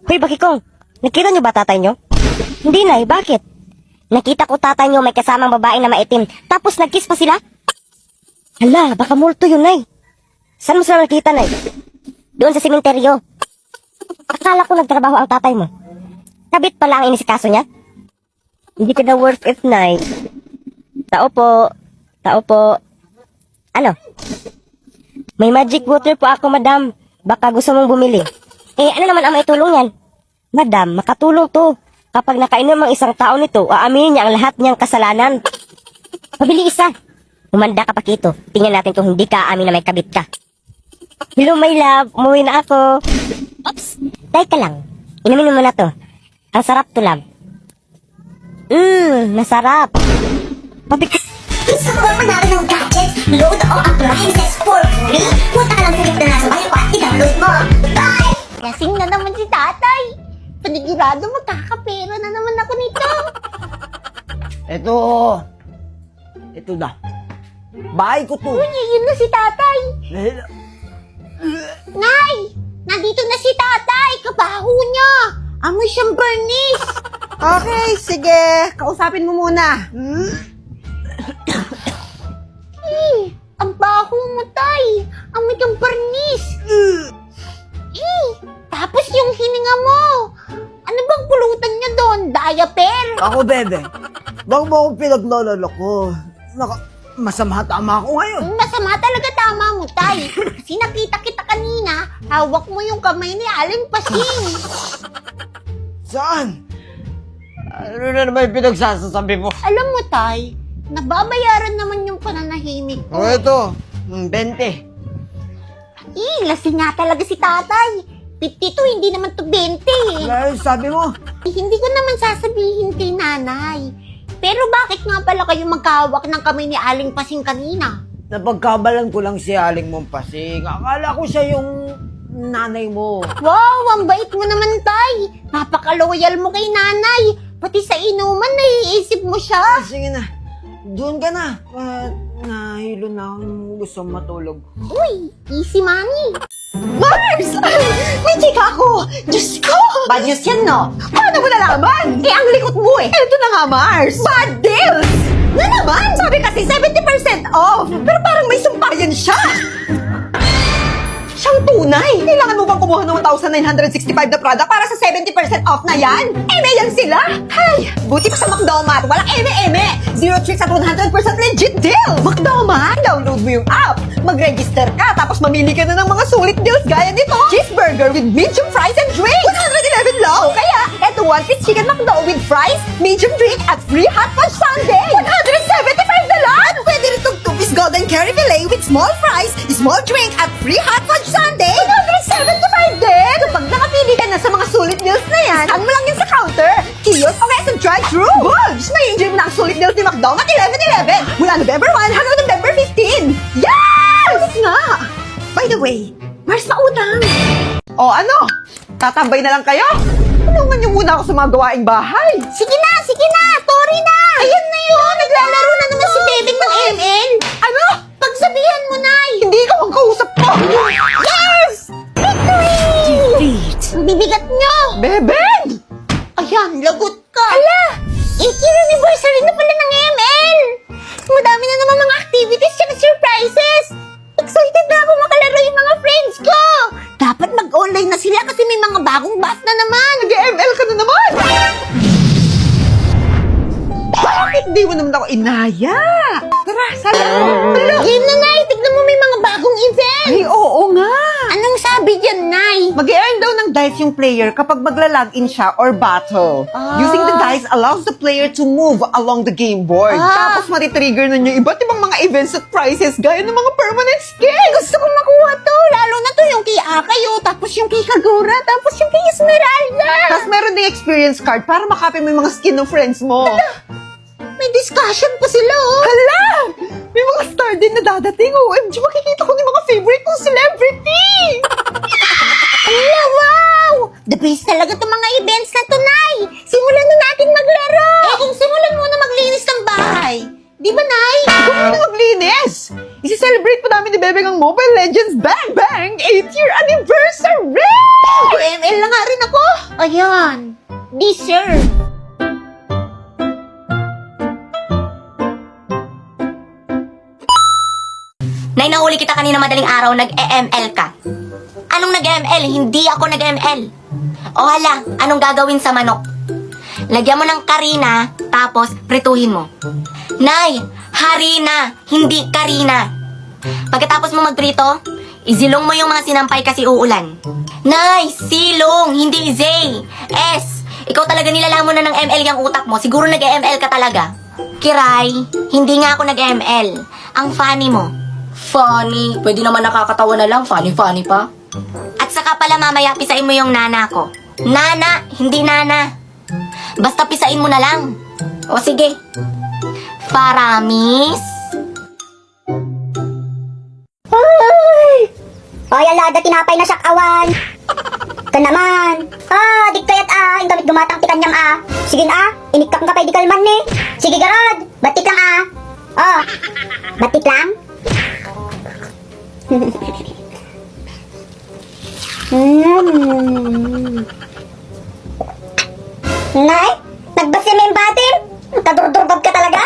Hoy, Bakikong, nakita niyo ba tatay niyo? Hindi, Nay, bakit? Nakita ko tatay niyo may kasamang babae na maitim, tapos nag-kiss pa sila? Hala, baka multo yun, Nay. Saan mo sila nakita, Nay? Doon sa sementeryo. Akala ko nagtrabaho ang tatay mo. Kabit pala ang inisikaso niya? Hindi ka na worth it, Nay. Tao po. Tao po. Ano? May magic water po ako, madam. Baka gusto mong bumili. Eh, ano naman ang maitulong yan? Madam, makatulong to. Kapag nakainom ang isang tao nito, aaminin niya ang lahat niyang kasalanan. Pabili isa. Humanda ka, Pakito. Tingnan natin kung hindi ka aamin na may kabit ka. Hello, my love. Umuwi na ako. Oops. Teka lang. Inumin mo na to. Ang sarap to, love. Masarap. Pabik... Gusto mo bang manalo ng gadgets, load o appliances for free? Punta ka lang sa link na nasa bio at i-download mo. Bye! Lasing na naman si tatay. Panigurado magkakapera na naman ako nito. Ito na. Bahay ko to. Uy, yun na si tatay. Nay! Nandito na si tatay. Kabaho niya. Amoy siyang burnis. Okay, sige. Kausapin mo muna. Ang baho mo, tay. Amoy kang burnis. Tapos yung hininga mo. Ano bang pulutan niya doon? Diaper? Ako, bebe. Baka mo akong pinaglololo ko. Masama tama ako ngayon. Masama talaga, tama mo, tay. Kasi nakita kita kanina, hawak mo yung kamay ni Aling Pasing. Saan? Ano na naman yung pinagsasasabi mo? Alam mo, tay, nababayaran naman yung pananahimik ko. Ito. 20. Lasing nga talaga si tatay. 52, hindi naman to 20 eh. Dahil sabi mo, Hindi ko naman sasabihin kay nanay. Pero bakit nga pala kayo magkahawak ng kamay ni Aling Pasing kanina? napagkabalan ko lang si Aling Mompasing. Akala ko siya yung nanay mo. Wow, ang bait mo naman, tay. Napaka-loyal mo kay nanay. Pati sa inuman, naiisip mo siya. Sige na. Doon ka na. Nahilo na akong gusto matulog. Uy, easy money. Mars! May chika ako! Diyos ko! Bad news yan, no? Paano mo nalaman? Eh, ang likot mo eh. Ito na nga, Mars! Bad deals! Na naman! Sabi kasi 70% off! Pero parang may sumpayan siya! Siyang tunay! Kailangan mo bang kumuha ng 1,965 na product para sa 70% off na yan? Eme yan sila! Hay! Buti pa sa McDomat! Walang eme-eme! Zero tricks at 100% legit deal! McDomat! Download mo yung app! Mag-register ka tapos mamili ka na ng mga sulit deals gaya nito! Cheeseburger with medium fries and drink! 111 lang! O kaya, eto one-piece chicken McDo with fries, medium drink at free hot fudge sundae! 175 na lang! Pwede rin itong two-piece golden curry fillet with small fries, small drink at free hot fudge sundae! 175 din! Kapag nakapili ka na sa mga sulit deals na yan, scan mo lang yun sa counter, kiosk o kaya sa drive-thru! Bulge! May enjoy mo na ang sulit deals ni McDo at 11/11 mula November 1 hanggang November 15! Yes! Nga! By the way, Mars na utang! O ano? Tatambay na lang kayo? Tulungan niyo muna ako sa mga gawaing bahay! Sige na! Tori na! Ayan na yun! Naglalaro na naman si Bebek ng ML! Ano? Pagsabihan mo, Nay! Hindi ikaw ang kausap ko! Yes! Victory! Ang bibigat nyo! Bebeng! Ayan, lagot ka! Hala! 8th anniversary na pala ng ML! Madami na naman mga activities at surprises! Excited na ako makalaro yung mga friends ko! Dapat mag-online na sila kasi may mga bagong buff na naman! Nag-ML ka na naman! Bakit di mo naman ako inaya? Tara, sana! Hala! Game na, Nay! Tignan mo may mga bagong event! Ay, oo nga! Anong sabi dyan, Nay? Mag-earn daw ng dice yung player kapag magla-login siya or battle. Ah. Using the dice allows the player to move along the game board. Ah. Tapos matitrigger na niyo iba't ibang mga events at prizes gaya ng mga permanent skins. Gusto kong makuha to! Lalo na to yung kay Akayo, tapos yung kay Kagura, tapos yung kay Esmeralda! Tapos meron ding experience card para makapin mo yung mga skin ng friends mo. May discussion pa sila, oh! Hala! May mga star din na dadating. OMG, makikita ko yung mga favorite kong celebrity! Ala, wow! The best talaga itong mga events na to, Nay! Simulan na natin maglaro! Eh, kung simulan muna maglinis ng bahay, di ba, Nay? Kung ano maglinis! Isi-celebrate pa namin ni Bebeng ang Mobile Legends Bang Bang 8th year anniversary! ML na nga rin ako! Ayan. Deserve. Nay, nahuli kita kanina madaling araw, nag-EML ka. Anong nag-EML? Hindi ako nag-EML. O hala, anong gagawin sa manok? Lagyan mo ng karina, tapos prituhin mo. Nay, harina, hindi karina. Pagkatapos mo magprito, izilong mo yung mga sinampay kasi uulan. Nay, silong, hindi zay. S, ikaw talaga nilalamon na ng ML yung utak mo. Siguro nag-ML ka talaga. Kiray, hindi nga ako nag-ML. Ang funny mo. Funny? Pwede naman nakakatawa na lang. Funny pa. At saka pala mamaya, pisain mo yung nana ko. Nana, hindi nana. Basta pisain mo na lang. O sige. Paramis. Ay, alada, tinapay na sakawan. Ka naman. Di kayat yung gamit gumatang ti kanyang Sige inikap ka pa'y di kalman ni. Sige garod, batik lang batik lang? Nay, nagbasi mo yung batim? Kadurdurdog ka talaga?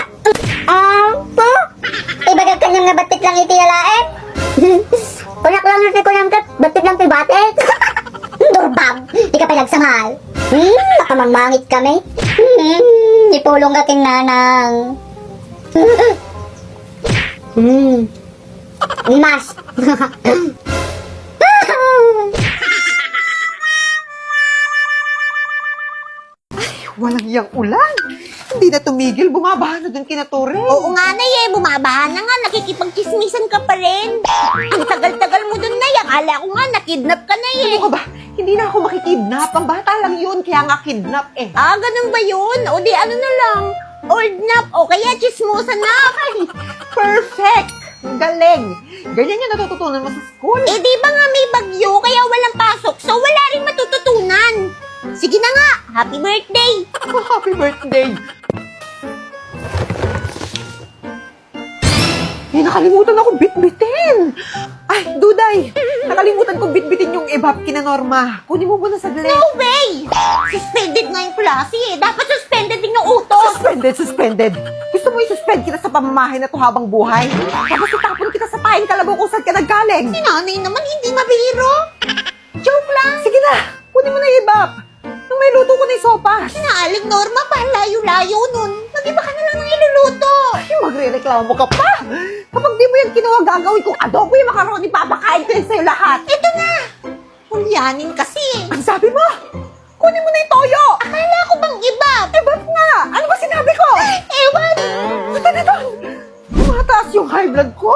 Po? Ibagag kanyang nga batik lang itiyalain? Kunak lang yung kunyang kat, batik lang iti batik? Durbab, di ka pa nagsamahal. Nakamangmangit kami. Ipulong ka king nanang. Mas. Walang iyang ulan. Hindi na tumigil, bumabaha na dun kina Torre. Oo nga, Nay, bumabahan na nga. Nakikipagkismisan ka pa rin. Ang tagal-tagal mo dun, Nay. Akala ko nga, nakidnap ka na Ano ka ba? Hindi na ako makikidnap. Ang bata lang yun, kaya nga kidnap eh. Ganun ba yun? O di ano na lang? Old nap o kaya chismosa na. Perfect! Galing! Ganyan yung natututunan mo sa school. Di ba nga may bagyo kaya walang pasok, so wala rin matututunan. Sige na nga, happy birthday! Happy birthday! Nakalimutan ako bitbitin! Ay, Duday! Nakalimutan kong bitbitin yung ebap kina Norma. Kunin mo muna saglit. No way! Suspended nga yung klase eh. Dapat suspended din yung utos. Suspended! Gusto mo i-suspend kita sa pamamahay na to habang buhay? Tapos itapon kita sa paing kalabaw kung saan ka naggaling? Si nanay naman hindi mabiro. Joke lang. Sige na! Kunin mo na yung ebap! Nung may luto ko na yung sopas. Sinaaling Norma, palayo-layo nun. Mag-iba ka na lang ng iluluto. Yung magre-reklamo ka pa! Kapag di mo yan kinuha, gagawin kong adobo yung macaroni, papakain ko yun sa'yo lahat! Ito na. Hulyanin kasi. Ang sabi mo? Kunin mo na yung toyo! Akala ko bang iba? Ba't nga? Ano ba sinabi ko? Ewan. Ito na doon! Tumataas yung high blood ko!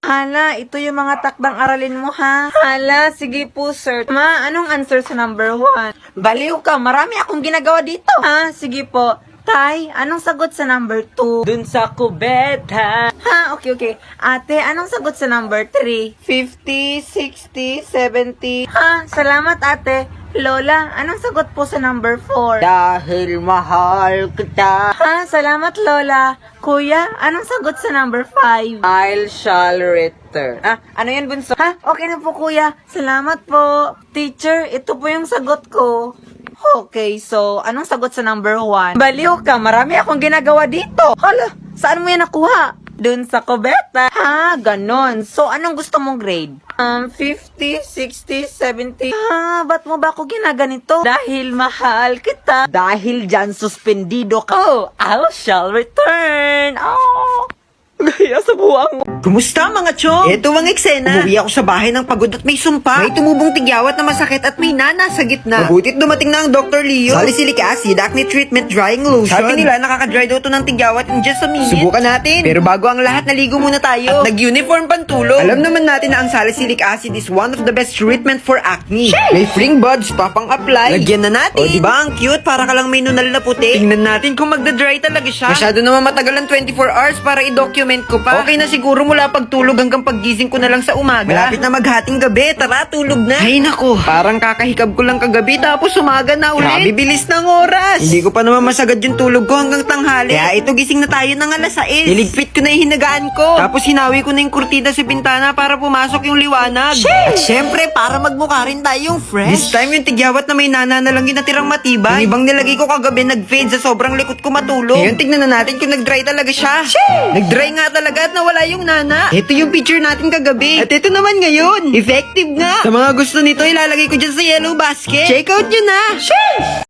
Hala, ito yung mga takdang aralin mo, ha? Hala, sige po, sir. Ma, anong answer sa number 1? Baliw ka, marami akong ginagawa dito. Ha, sige po. Tay, anong sagot sa number 2? Dun sa kubeta. Ha, okay. Ate, anong sagot sa number 3? 50, 60, 70. Ha, salamat, ate. Lola, anong sagot po sa number 4? Dahil mahal kita, Ha, salamat, Lola. Kuya, anong sagot sa number 5? I shall return. Ano yan, bunso? Ha? Okay na po, kuya. Salamat po. Teacher, ito po yung sagot ko. Okay, so, anong sagot sa number 1? Baliw ka, marami akong ginagawa dito. Hala, saan mo yan nakuha? Dun sa kubeta. Ha, ganon. So, anong gusto mong grade? 50, 60, 70. Ha, ba't mo ba ako ginaganito? Dahil mahal kita. Dahil dyan suspendido ka. Oh, I shall return. Oh. Gaya sa buwang mo. Kumusta mga chong? Ito ang eksena. Umuwi ako sa bahay ng pagod at may sumpa. May tumubong tigyawat na masakit at may nana sa gitna. Mabutit dumating na ang Dr. Leo. Salicylic acid, acne treatment, drying lotion. Sabi nila nakaka-dry daw to ng tigyawat in just a minute. Subukan natin. Pero bago ang lahat, naligo muna tayo. At nag-uniform pantulog. Alam naman natin na ang salicylic acid is one of the best treatment for acne. May fring buds pa pang apply. Lagyan na natin. O diba ang cute? Para ka lang may nunal na puti. Tingnan natin kung magda-dry talaga siya. Masyado naman matagal ang 24 hours para i-document supplement ko pa. Okay na siguro mula pagtulog hanggang paggising ko na lang sa umaga. Malapit na maghating gabi, tara tulog na. Ay nako, parang kakahikab ko lang kagabi tapos umaga na ulit. Grabe bilis ng oras. Hindi ko pa naman masagad yung tulog ko hanggang tanghali. Kaya ito gising na tayo ng alas 6. Niligpit ko na yung hinagaan ko. Tapos hinawi ko na yung kurtina sa bintana para pumasok yung liwanag. At syempre, para magmukha rin tayong fresh. This time yung tigyawat na may nana na lang yung natirang matibay. Yung ibang nilagay ko kagabi nag-fade sa sobrang likot ko matulog. Ngayon tignan na natin kung nag-dry talaga siya. Nag-dry nga talaga at nawala yung nana. Ito yung picture natin kagabi. At ito naman ngayon. Effective nga. Sa mga gusto nito, ilalagay ko dyan sa yellow basket. Check out nyo na.